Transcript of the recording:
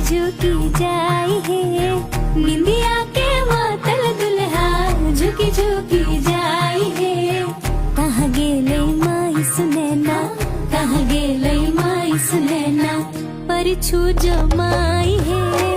झुकी जाई है, निंदिया के मातल दुल्हा झुकी झुकी जाई है। कहाँ गेलै माई सुनैना, कहाँ गेलै माई सुनैना, पर छू जमाई है।